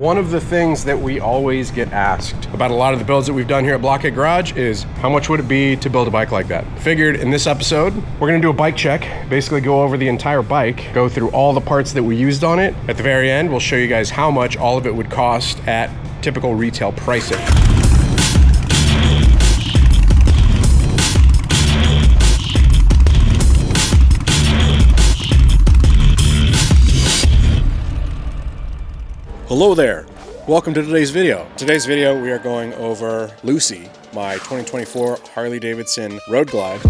One of the things that we always get asked about a lot of the builds that we've done here at Blockhead Garage is how much would it be to build a bike like that? Figured in this episode, we're gonna do a bike check, basically go over the entire bike, go through all the parts that we used on it. At the very end, we'll show you guys how much all of it would cost at typical retail pricing. Hello there, welcome to today's video. Today's video we are going over Lucy, my 2024 Harley-Davidson Road Glide.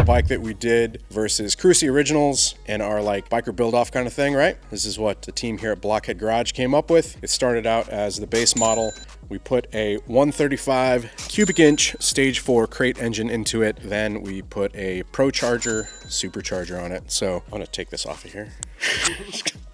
Bike that we did versus Cruci Originals and our like biker build off kind of thing, right? This is what the team here at Blockhead Garage came up with. It started out as the base model. We put a 135 cubic inch stage 4 crate engine into it. Then we put a ProCharger supercharger on it. So I'm gonna take this off of here.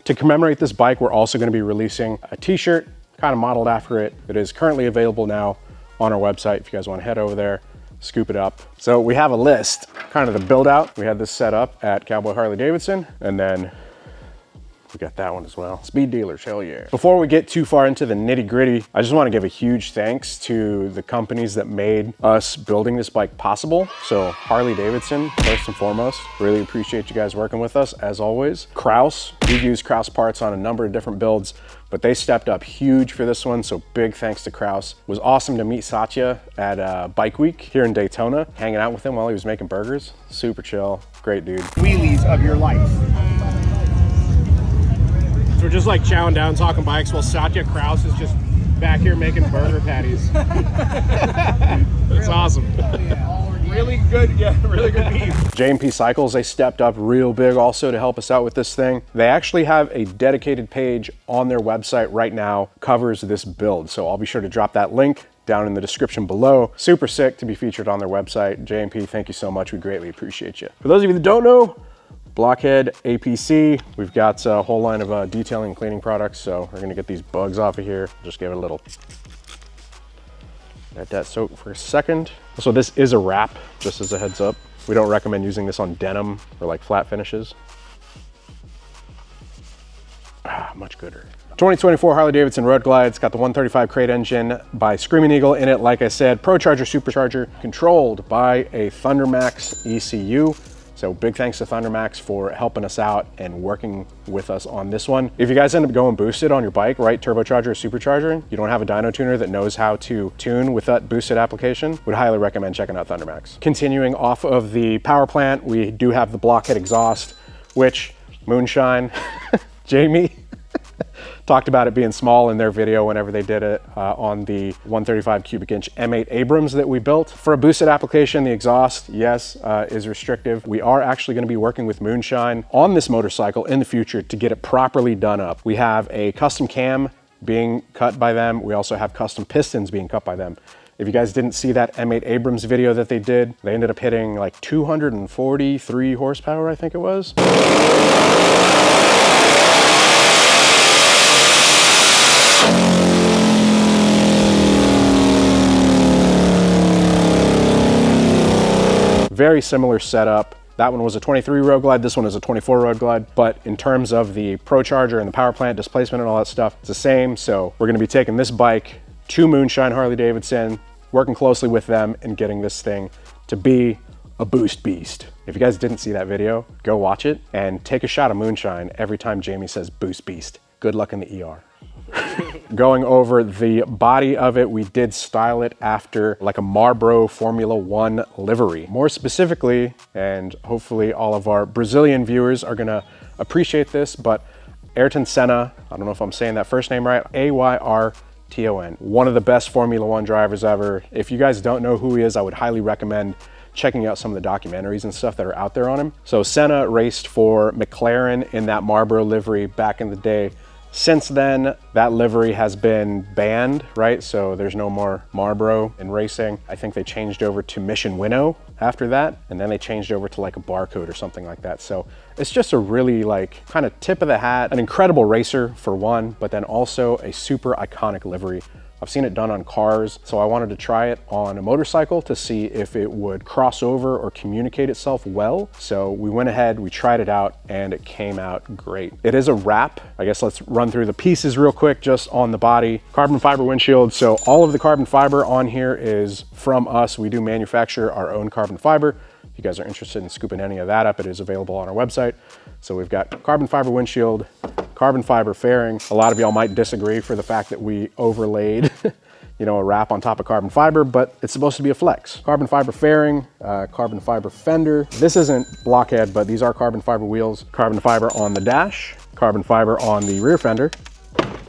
To commemorate this bike, we're also gonna be releasing a t-shirt kind of modeled after it. It is currently available now on our website if you guys wanna head over there, scoop it up. So we have a list, kind of the build out. We had this set up at Cowboy Harley-Davidson, and then we got that one as well. Speed dealers, hell yeah. Before we get too far into the nitty gritty, I just want to give a huge thanks to the companies that made us building this bike possible. So Harley-Davidson, first and foremost, really appreciate you guys working with us as always. Kraus, we've used Kraus parts on a number of different builds, but they stepped up huge for this one, so big thanks to Kraus. It was awesome to meet Satya at Bike Week here in Daytona, hanging out with him while he was making burgers. Super chill, great dude. Wheelies of your life. So we're just like chowing down, talking bikes, while Satya Kraus is just back here making burger patties. That's awesome. Really good, yeah, really good beef. J&P Cycles, they stepped up real big also to help us out with this thing. They actually have a dedicated page on their website right now, covers this build. So I'll be sure to drop that link down in the description below. Super sick to be featured on their website. J&P, thank you so much. We greatly appreciate you. For those of you that don't know, Blockhead APC, we've got a whole line of detailing and cleaning products. So we're gonna get these bugs off of here. Just give it a little, let that soak for a second. So this is a wrap, just as a heads up. We don't recommend using this on denim or like flat finishes. Much gooder. 2024 Harley-Davidson Road Glide. It's got the 135 crate engine by Screaming Eagle in it. Like I said, ProCharger supercharger, controlled by a ThunderMax ECU. So big thanks to ThunderMax for helping us out and working with us on this one. If you guys end up going boosted on your bike, right, turbocharger or supercharger, you don't have a dyno tuner that knows how to tune with that boosted application, would highly recommend checking out ThunderMax. Continuing off of the power plant, we do have the Blockhead exhaust, which Moonshine, Jamie, talked about it being small in their video whenever they did it on the 135 cubic inch M8 Abrams that we built. For a boosted application, the exhaust, yes, is restrictive. We are actually gonna be working with Moonshine on this motorcycle in the future to get it properly done up. We have a custom cam being cut by them. We also have custom pistons being cut by them. If you guys didn't see that M8 Abrams video that they did, they ended up hitting like 243 horsepower, I think it was. Very similar setup. That one was a 23 Road Glide, this one is a 24 Road Glide, but in terms of the ProCharger and the power plant displacement and all that stuff, it's the same. So we're gonna be taking this bike to Moonshine Harley-Davidson, working closely with them and getting this thing to be a boost beast. If you guys didn't see that video, go watch it and take a shot of Moonshine every time Jamie says boost beast. Good luck in the ER. Going over the body of it, we did style it after like a Marlboro Formula One livery. More specifically, and hopefully all of our Brazilian viewers are gonna appreciate this, but Ayrton Senna, I don't know if I'm saying that first name right, A-Y-R-T-O-N. One of the best Formula One drivers ever. If you guys don't know who he is, I would highly recommend checking out some of the documentaries and stuff that are out there on him. So Senna raced for McLaren in that Marlboro livery back in the day. Since then, that livery has been banned, right? So there's no more Marlboro in racing. I think they changed over to Mission Winnow after that, and then they changed over to like a Barcode or something like that. So it's just a really like kind of tip of the hat, an incredible racer for one, but then also a super iconic livery. I've seen it done on cars, so I wanted to try it on a motorcycle to see if it would cross over or communicate itself well. So we went ahead, we tried it out, and it came out great. It is a wrap. I guess let's run through the pieces real quick just on the body. Carbon fiber windshield. So all of the carbon fiber on here is from us. We do manufacture our own carbon fiber. If you guys are interested in scooping any of that up, it is available on our website. So we've got carbon fiber windshield, carbon fiber fairing. A lot of y'all might disagree for the fact that we overlaid you know, a wrap on top of carbon fiber, but it's supposed to be a flex. Carbon fiber fairing, carbon fiber fender. This isn't Blockhead, but these are carbon fiber wheels. Carbon fiber on the dash, carbon fiber on the rear fender,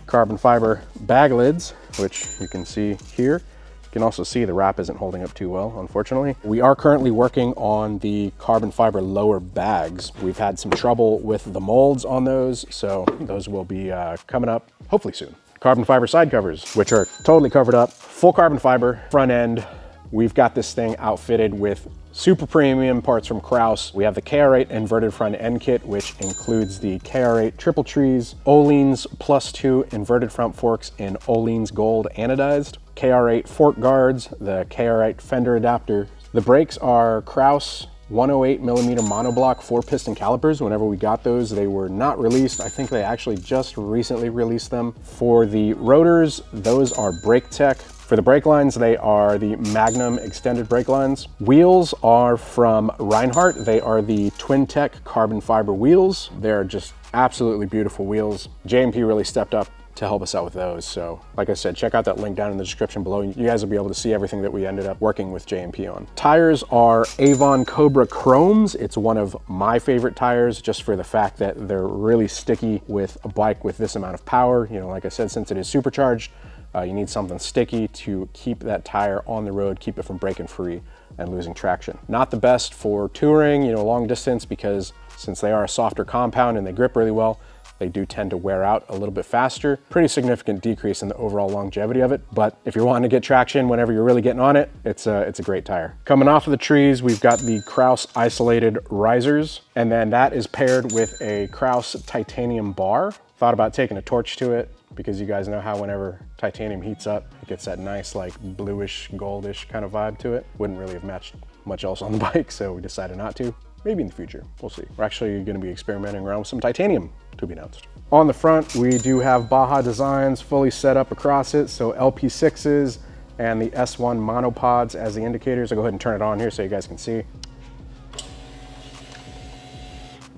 carbon fiber bag lids, which you can see here. You can also see the wrap isn't holding up too well, unfortunately. We are currently working on the carbon fiber lower bags. We've had some trouble with the molds on those, so those will be coming up hopefully soon. Carbon fiber side covers, which are totally covered up. Full carbon fiber front end. We've got this thing outfitted with super premium parts from Kraus. We have the KR8 inverted front end kit, which includes the KR8 triple trees, Öhlins +2 inverted front forks in Öhlins gold anodized, KR8 fork guards, the KR8 fender adapter. The brakes are Kraus 108 millimeter monoblock 4-piston calipers. Whenever we got those, they were not released. I think they actually just recently released them. For the rotors, those are Brake Tech. For the brake lines, they are the Magnum extended brake lines. Wheels are from Reinhardt. They are the Twin Tech carbon fiber wheels. They're just absolutely beautiful wheels. JMP really stepped up to help us out with those. So like I said, check out that link down in the description below. You guys will be able to see everything that we ended up working with JMP on. Tires are Avon Cobra Chromes. It's one of my favorite tires just for the fact that they're really sticky with a bike with this amount of power. You know, like I said, since it is supercharged, you need something sticky to keep that tire on the road, keep it from breaking free and losing traction. Not the best for touring, you know, long distance, because since they are a softer compound and they grip really well, they do tend to wear out a little bit faster. Pretty significant decrease in the overall longevity of it. But if you're wanting to get traction whenever you're really getting on it, it's a great tire. Coming off of the trees, we've got the Kraus isolated risers, and then that is paired with a Kraus titanium bar. Thought about taking a torch to it, because you guys know how whenever titanium heats up, it gets that nice like bluish, goldish kind of vibe to it. Wouldn't really have matched much else on the bike, so we decided not to. Maybe in the future, we'll see. We're actually gonna be experimenting around with some titanium to be announced. On the front, we do have Baja designs fully set up across it, so LP6s and the S1 monopods as the indicators. I'll go ahead and turn it on here so you guys can see.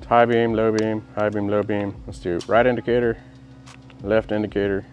High beam, low beam, high beam, low beam. Let's do right indicator, left indicator.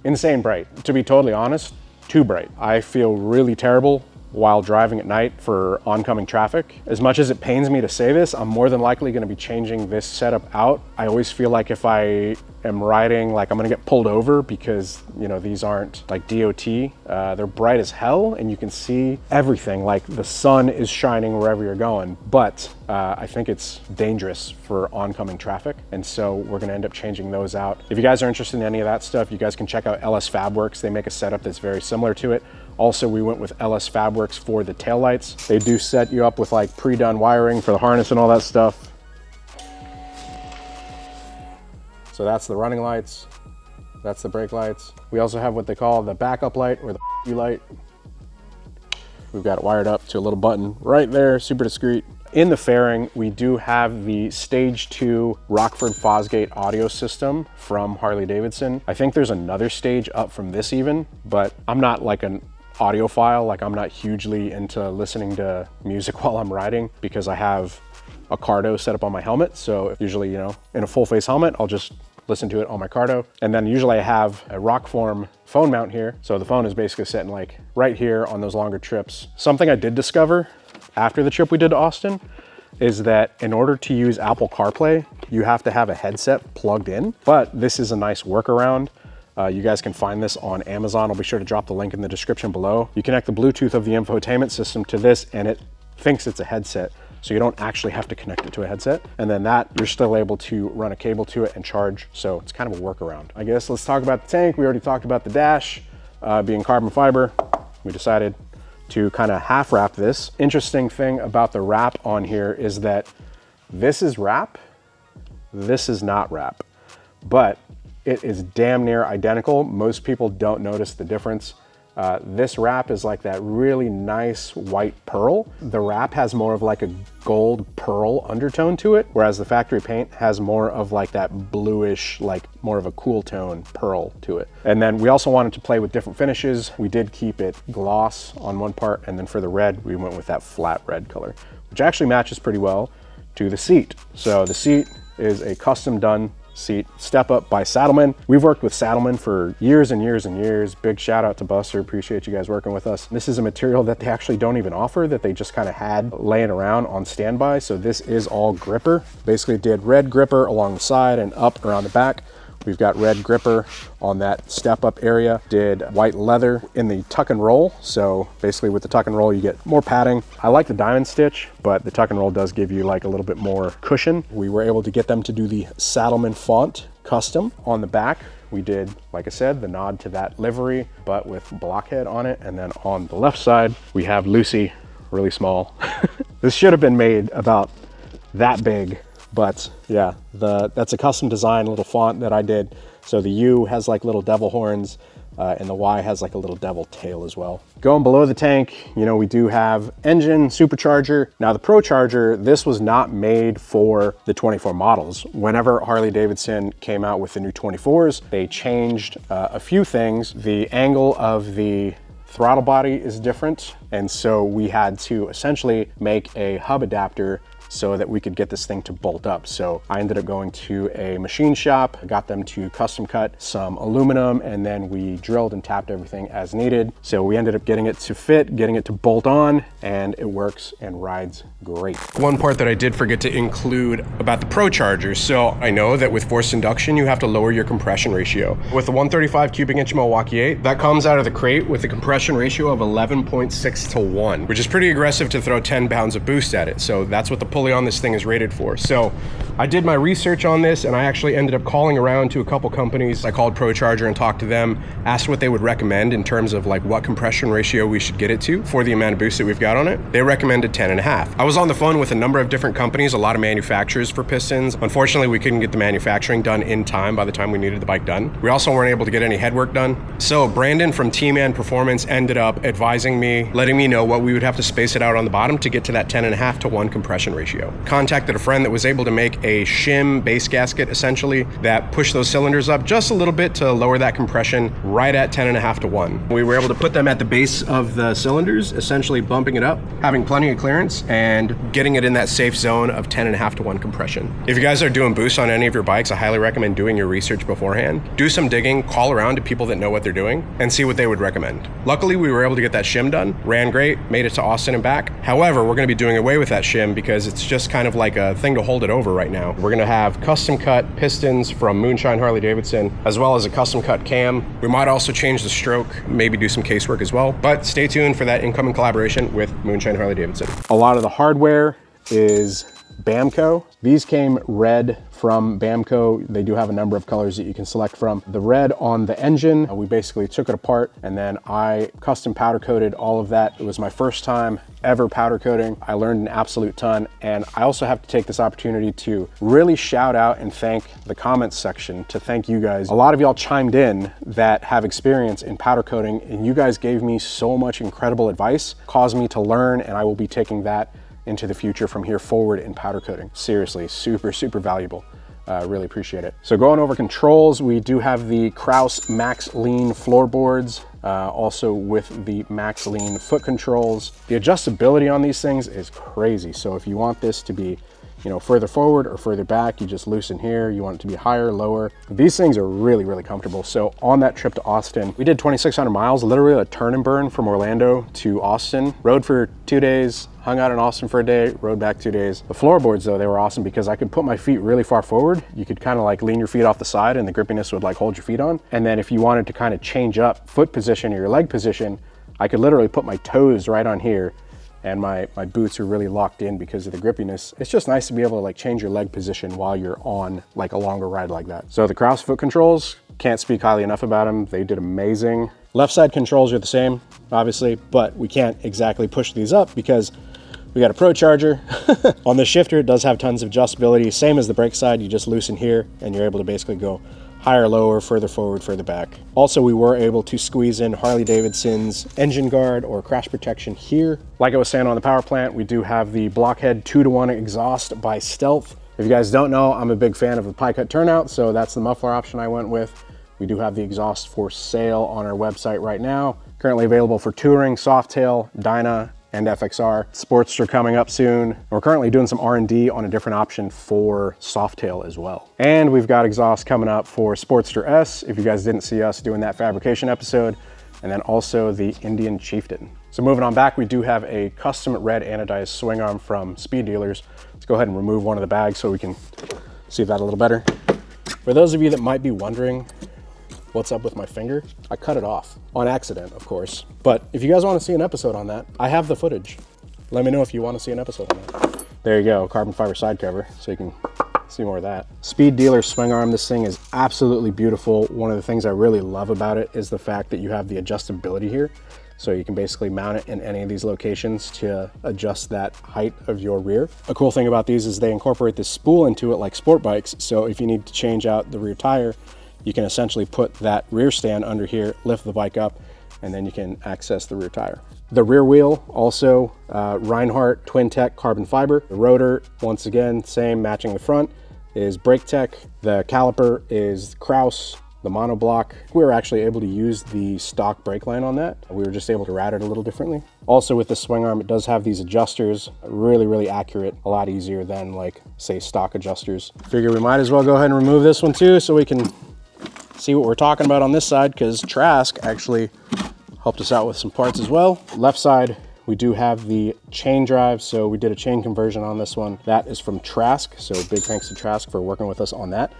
Insane bright. To be totally honest, too bright. I feel really terrible while driving at night for oncoming traffic. As much as it pains me to say this, I'm more than likely gonna be changing this setup out. I always feel like if I am riding, like I'm gonna get pulled over because, you know, these aren't like DOT. They're bright as hell and you can see everything, like the sun is shining wherever you're going. But I think it's dangerous for oncoming traffic. And so we're gonna end up changing those out. If you guys are interested in any of that stuff, you guys can check out LS Fabworks. They make a setup that's very similar to it. Also, we went with LS Fabworks for the taillights. They do set you up with like pre-done wiring for the harness and all that stuff. So that's the running lights. That's the brake lights. We also have what they call the backup light or the you light. We've got it wired up to a little button right there, super discreet. In the fairing, we do have the Stage 2 Rockford Fosgate audio system from Harley-Davidson. I think there's another stage up from this even, but I'm not like an audiophile. Like I'm not hugely into listening to music while I'm riding because I have a Cardo set up on my helmet. So usually, you know, in a full face helmet, I'll just listen to it on my Cardo. And then usually I have a Rockform phone mount here. So the phone is basically sitting like right here on those longer trips. Something I did discover after the trip we did to Austin is that in order to use Apple CarPlay, you have to have a headset plugged in, but this is a nice workaround. You guys can find this on Amazon. I'll be sure to drop the link in the description below. You connect the Bluetooth of the infotainment system to this and it thinks it's a headset, so you don't actually have to connect it to a headset. And then that, you're still able to run a cable to it and charge. So it's kind of a workaround. I guess let's talk about the tank. We already talked about the dash being carbon fiber. We decided to kind of half wrap this. Interesting thing about the wrap on here is that this is wrap, this is not wrap, but it is damn near identical. Most people don't notice the difference. This wrap is like that really nice white pearl. The wrap has more of like a gold pearl undertone to it, whereas the factory paint has more of like that bluish, like more of a cool tone pearl to it. And then we also wanted to play with different finishes. We did keep it gloss on one part, and then for the red, we went with that flat red color, which actually matches pretty well to the seat. So the seat is a custom done seat, Step Up by Saddlemen. We've worked with Saddlemen for years and years and years. Big shout out to Buster, appreciate you guys working with us. This is a material that they actually don't even offer, that they just kind of had laying around on standby. So this is all gripper. Basically did red gripper along the side and up around the back. We've got red gripper on that step up area, did white leather in the tuck and roll. So basically with the tuck and roll, you get more padding. I like the diamond stitch, but the tuck and roll does give you like a little bit more cushion. We were able to get them to do the Saddlemen font custom on the back. We did, like I said, the nod to that livery, but with Blockhead on it. And then on the left side, we have Lucy, really small. This should have been made about that big. But yeah, that's a custom design little font that I did. So the U has like little devil horns and the Y has like a little devil tail as well. Going below the tank, you know, we do have engine, supercharger. Now the Pro Charger, this was not made for the 24 models. Whenever Harley-Davidson came out with the new 24s, they changed a few things. The angle of the throttle body is different. And so we had to essentially make a hub adapter so that we could get this thing to bolt up. So I ended up going to a machine shop, got them to custom cut some aluminum, and then we drilled and tapped everything as needed. So we ended up getting it to fit, getting it to bolt on, and it works and rides great. One part that I did forget to include about the Pro Charger. So I know that with forced induction, you have to lower your compression ratio. With the 135 cubic inch Milwaukee 8, that comes out of the crate with a compression ratio of 11.6 to 1, which is pretty aggressive to throw 10 pounds of boost at it. So that's what the pulley on this thing is rated for. So I did my research on this, and I actually ended up calling around to a couple companies. I called Pro Charger and talked to them, asked what they would recommend in terms of like what compression ratio we should get it to for the amount of boost that we've got on it. They recommended 10.5. I was on the phone with a number of different companies, a lot of manufacturers for pistons. Unfortunately, we couldn't get the manufacturing done in time by the time we needed the bike done. We also weren't able to get any headwork done. So Brandon from T-Man Performance ended up advising me, letting me know what we would have to space it out on the bottom to get to that 10.5 to 1 compression ratio. Contacted a friend that was able to make a shim base gasket, essentially, that pushed those cylinders up just a little bit to lower that compression right at 10.5 to 1. We were able to put them at the base of the cylinders, essentially bumping it up, having plenty of clearance, and getting it in that safe zone of 10.5 to 1 compression. If you guys are doing boosts on any of your bikes, I highly recommend doing your research beforehand. Do some digging, call around to people that know what they're doing, and see what they would recommend. Luckily, we were able to get that shim done, ran great, made it to Austin and back. However, we're gonna be doing away with that shim because it's just kind of like a thing to hold it over right now. We're gonna have custom cut pistons from Moonshine Harley-Davidson, as well as a custom cut cam. We might also change the stroke, maybe do some casework as well, but stay tuned for that incoming collaboration with Moonshine Harley-Davidson. A lot of the hardware is Bamco. These came red from Bamco. They do have a number of colors that you can select from. The red on the engine, we basically took it apart and then I custom powder coated all of that. It was my first time ever powder coating. I learned an absolute ton, and I also have to take this opportunity to really shout out and thank the comments section, to thank you guys. A lot of y'all chimed in that have experience in powder coating, and you guys gave me so much incredible advice, caused me to learn, and I will be taking that into the future from here forward in powder coating. Seriously, super, super valuable. Really appreciate it. So going over controls, we do have the Kraus Max Lean floorboards, also with the Max Lean foot controls. The adjustability on these things is crazy. So if you want this to be, you know, further forward or further back, you just loosen here. You want it to be higher, lower. These things are really, really comfortable. So on that trip to Austin, we did 2,600 miles, literally a turn and burn from Orlando to Austin. Rode for 2 days, hung out in Austin for a day, rode back 2 days. The floorboards though, they were awesome because I could put my feet really far forward. You could kind of like lean your feet off the side and the grippiness would like hold your feet on. And then if you wanted to kind of change up foot position or your leg position, I could literally put my toes right on here and my boots are really locked in because of the grippiness. It's just nice to be able to like change your leg position while you're on like a longer ride like that. So the Kraus foot controls, can't speak highly enough about them. They did amazing. Left side controls are the same, obviously, but we can't exactly push these up because we got a Pro Charger. On the shifter, it does have tons of adjustability. Same as the brake side, you just loosen here and you're able to basically go higher, lower, further forward, further back. Also, we were able to squeeze in Harley-Davidson's engine guard or crash protection here. Like I was saying on the power plant, we do have the Blockhead 2-to-1 exhaust by Stealth. If you guys don't know, I'm a big fan of the pie cut turnout, so that's the muffler option I went with. We do have the exhaust for sale on our website right now. Currently available for Touring, Softail, Dyna, and FXR. Sportster coming up soon. We're currently doing some R&D on a different option for Softail as well. And we've got exhaust coming up for Sportster S, if you guys didn't see us doing that fabrication episode, and then also the Indian Chieftain. So moving on back, we do have a custom red anodized swing arm from Speed Dealers. Let's go ahead and remove one of the bags so we can see that a little better. For those of you that might be wondering what's up with my finger, I cut it off on accident, of course. But if you guys want to see an episode on that, I have the footage. Let me know if you want to see an episode on that. There you go, carbon fiber side cover, so you can see more of that. Speed Dealer swing arm, this thing is absolutely beautiful. One of the things I really love about it is the fact that you have the adjustability here. So you can basically mount it in any of these locations to adjust that height of your rear. A cool thing about these is they incorporate this spool into it like sport bikes. So if you need to change out the rear tire, you can essentially put that rear stand under here, lift the bike up, and then you can access the rear tire. The rear wheel, also Reinhardt Twin Tech carbon fiber. The rotor, once again, same, matching the front, is Brake Tech. The caliper is Kraus, the monoblock. We were actually able to use the stock brake line on that. We were just able to route it a little differently. Also with the swing arm, it does have these adjusters, really, really accurate, a lot easier than like, say, stock adjusters. Figure we might as well go ahead and remove this one too so we can see what we're talking about on this side, because Trask actually helped us out with some parts as well. Left side, we do have the chain drive, so we did a chain conversion on this one. That is from Trask, so big thanks to Trask for working with us on that.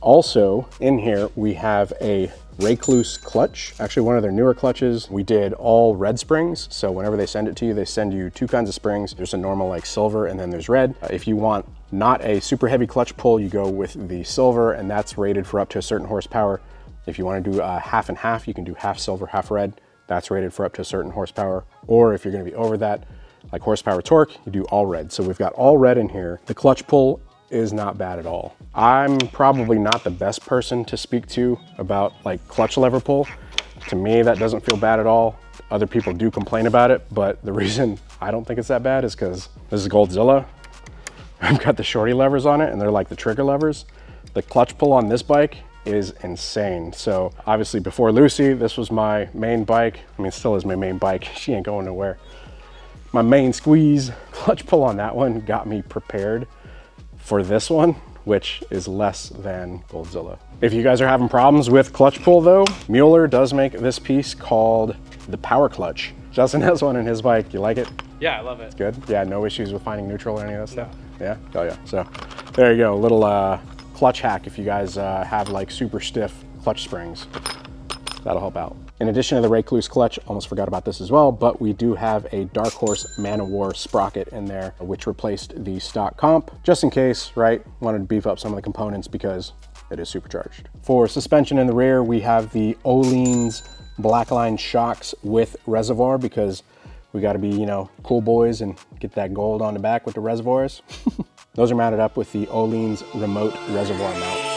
Also in here, we have a Recluse clutch, actually one of their newer clutches. We did all red springs, so whenever they send it to you, they send you two kinds of springs. There's a normal like silver, and then there's red. If you want not a super heavy clutch pull, you go with the silver, and that's rated for up to a certain horsepower. If you want to do half and half, you can do half silver, half red. That's rated for up to a certain horsepower. Or if you're going to be over that, like horsepower torque, you do all red. So we've got all red in here. The clutch pull is not bad at all. I'm probably not the best person to speak to about like clutch lever pull. To me, that doesn't feel bad at all. Other people do complain about it, but the reason I don't think it's that bad is because this is Goldzilla. I've got the shorty levers on it, and they're like the trigger levers. The clutch pull on this bike is insane. So obviously before Lucy, this was my main bike. I mean, it still is my main bike. She ain't going nowhere. My main squeeze. Clutch pull on that one got me prepared for this one, which is less than Goldzilla. If you guys are having problems with clutch pull though, Mueller does make this piece called the Power Clutch. Justin has one in his bike. You like it? Yeah, I love it. It's good. Yeah, no issues with finding neutral or any of that stuff? No. Yeah? Oh yeah. So there you go, a little clutch hack if you guys have like super stiff clutch springs. That'll help out. In addition to the Recluse clutch, almost forgot about this as well, but we do have a Dark Horse Man of War sprocket in there, which replaced the stock comp, just in case, right? Wanted to beef up some of the components because it is supercharged. For suspension in the rear, we have the Olean's Blackline shocks with reservoir because we got to be, you know, cool boys and get that gold on the back with the reservoirs. Those are mounted up with the Olean's remote reservoir mount.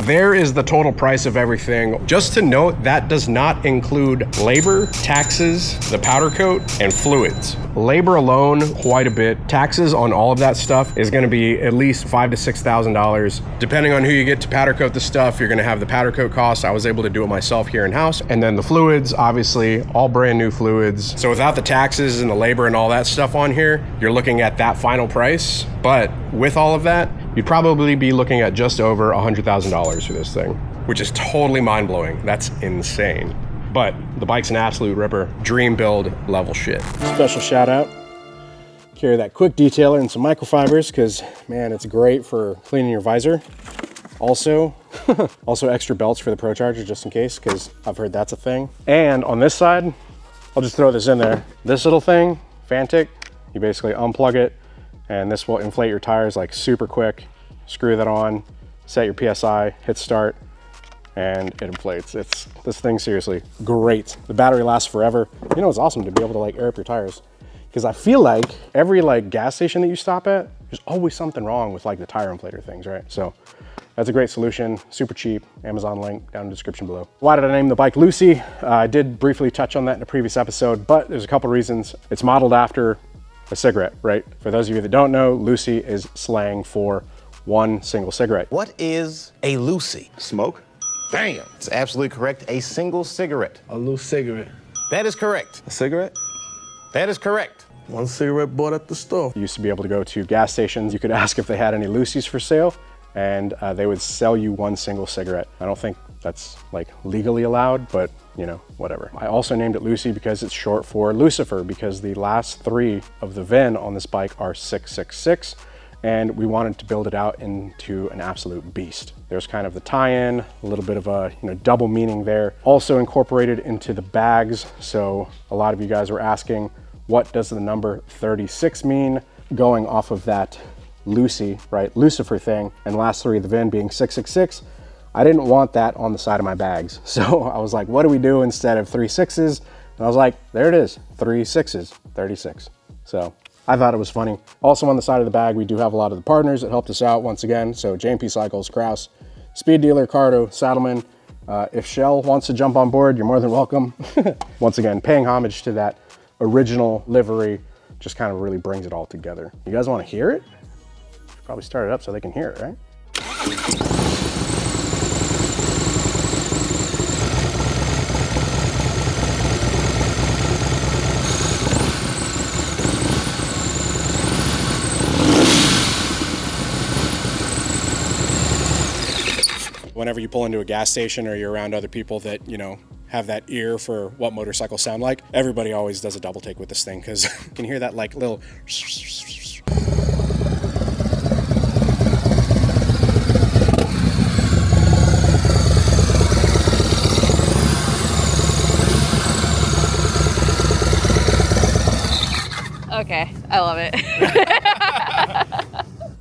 There is the total price of everything. Just to note, that does not include labor, taxes, the powder coat, and fluids. Labor alone, quite a bit. Taxes on all of that stuff is gonna be at least $5,000 to $6,000. Depending on who you get to powder coat the stuff, you're gonna have the powder coat cost. I was able to do it myself here in-house. And then the fluids, obviously, all brand new fluids. So without the taxes and the labor and all that stuff on here, you're looking at that final price. But with all of that, you'd probably be looking at just over $100,000 for this thing, which is totally mind-blowing. That's insane. But the bike's an absolute ripper. Dream build level shit. Special shout out. Carry that quick detailer and some microfibers because, man, it's great for cleaning your visor. Also, also extra belts for the Pro Charger just in case, because I've heard that's a thing. And on this side, I'll just throw this in there. This little thing, Fantic, you basically unplug it and this will inflate your tires like super quick. Screw that on, set your PSI, hit start, and it inflates. This thing seriously great. The battery lasts forever. You know, it's awesome to be able to like air up your tires, because I feel like every like gas station that you stop at, there's always something wrong with like the tire inflator things, right? So that's a great solution, super cheap. Amazon link down in the description below. Why did I name the bike Lucy? I did briefly touch on that in a previous episode, but there's a couple reasons. It's modeled after a cigarette, right? For those of you that don't know, Lucy is slang for one single cigarette. What is a Lucy? Smoke? Bam! It's absolutely correct. A single cigarette. A loose cigarette. That is correct. A cigarette? That is correct. One cigarette bought at the store. You used to be able to go to gas stations. You could ask if they had any Lucy's for sale, and they would sell you one single cigarette. I don't think that's like legally allowed, but you know, whatever. I also named it Lucy because it's short for Lucifer, because the last 3 of the VIN on this bike are 666, and we wanted to build it out into an absolute beast. There's kind of the tie-in, a little bit of a double meaning there. Also incorporated into the bags, so a lot of you guys were asking, what does the number 36 mean? Going off of that Lucy, right, Lucifer thing, and last 3 of the VIN being 666, I didn't want that on the side of my bags. So I was like, what do we do instead of 3 6s? And I was like, there it is, 3 6s, 36. So I thought it was funny. Also on the side of the bag, we do have a lot of the partners that helped us out once again. So J&P Cycles, Kraus, Speed Dealer, Cardo, Saddleman. If Shell wants to jump on board, you're more than welcome. Once again, paying homage to that original livery just kind of really brings it all together. You guys want to hear it? Should probably start it up so they can hear it, right? Whenever you pull into a gas station or you're around other people that, have that ear for what motorcycles sound like, everybody always does a double take with this thing, because you can hear that like little Okay, I love it.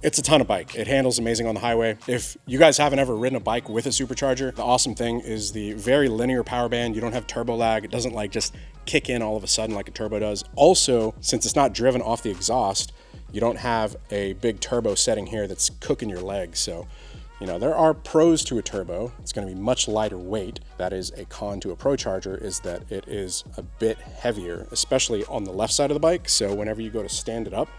It's a ton of bike. It handles amazing on the highway. If you guys haven't ever ridden a bike with a supercharger, the awesome thing is the very linear power band. You don't have turbo lag. It doesn't like just kick in all of a sudden like a turbo does. Also, since it's not driven off the exhaust, you don't have a big turbo setting here that's cooking your legs. So, there are pros to a turbo. It's going to be much lighter weight. That is a con to a Pro Charger, is that it is a bit heavier, especially on the left side of the bike. So whenever you go to stand it up,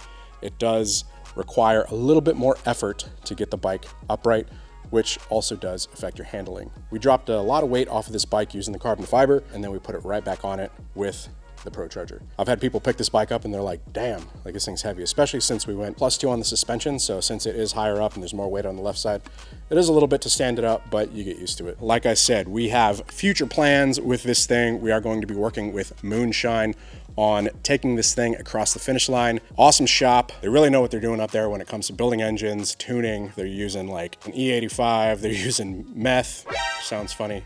it does require a little bit more effort to get the bike upright, which also does affect your handling. We dropped a lot of weight off of this bike using the carbon fiber, and then we put it right back on it with the Pro Charger. I've had people pick this bike up and they're like, damn, like this thing's heavy, especially since we went +2 on the suspension. So since it is higher up and there's more weight on the left side, it is a little bit to stand it up, but you get used to it. Like I said, we have future plans with this thing. We are going to be working with Moonshine on taking this thing across the finish line. Awesome shop. They really know what they're doing up there when it comes to building engines, tuning. They're using like an E85. They're using meth. Sounds funny.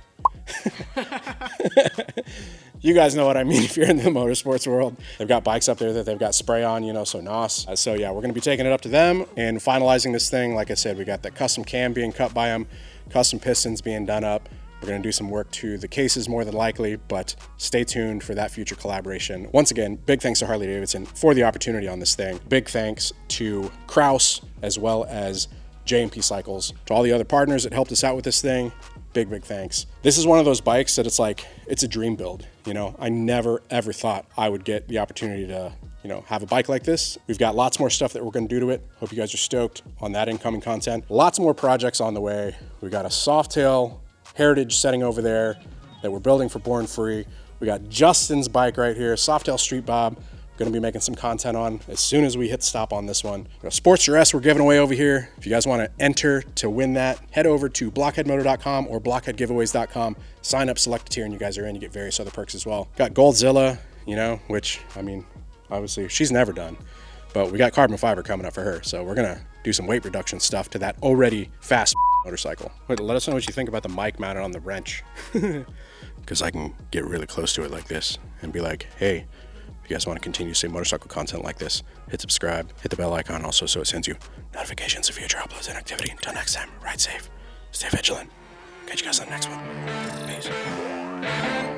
You guys know what I mean if you're in the motorsports world. They've got bikes up there that they've got spray on, so NOS. So yeah, we're gonna be taking it up to them and finalizing this thing. Like I said, we got the custom cam being cut by them, custom pistons being done up. We're gonna do some work to the cases more than likely, but stay tuned for that future collaboration. Once again, big thanks to Harley-Davidson for the opportunity on this thing. Big thanks to Kraus, as well as J&P Cycles, to all the other partners that helped us out with this thing. Big thanks. This is one of those bikes that it's a dream build. I never ever thought I would get the opportunity to, have a bike like this. We've got lots more stuff that we're gonna do to it. Hope you guys are stoked on that incoming content. Lots more projects on the way. We got a Softail Heritage setting over there that we're building for Born Free. We got Justin's bike right here, Softail Street Bob. Going to be making some content on as soon as we hit stop on this one. Sports Dress we're giving away over here. If you guys want to enter to win that, head over to blockheadmoto.com or blockheadgiveaways.com. Sign up, select a tier, and you guys are in. You get various other perks as well. Got Goldzilla, which, obviously she's never done. But we got carbon fiber coming up for her. So we're going to do some weight reduction stuff to that already fast motorcycle. Wait, let us know what you think about the mic mounted on the wrench. Because I can get really close to it like this and be like, hey, if you guys want to continue to see motorcycle content like this, hit subscribe, hit the bell icon also so it sends you notifications of future uploads and activity. Until next time, ride safe, stay vigilant. Catch you guys on the next one. Peace.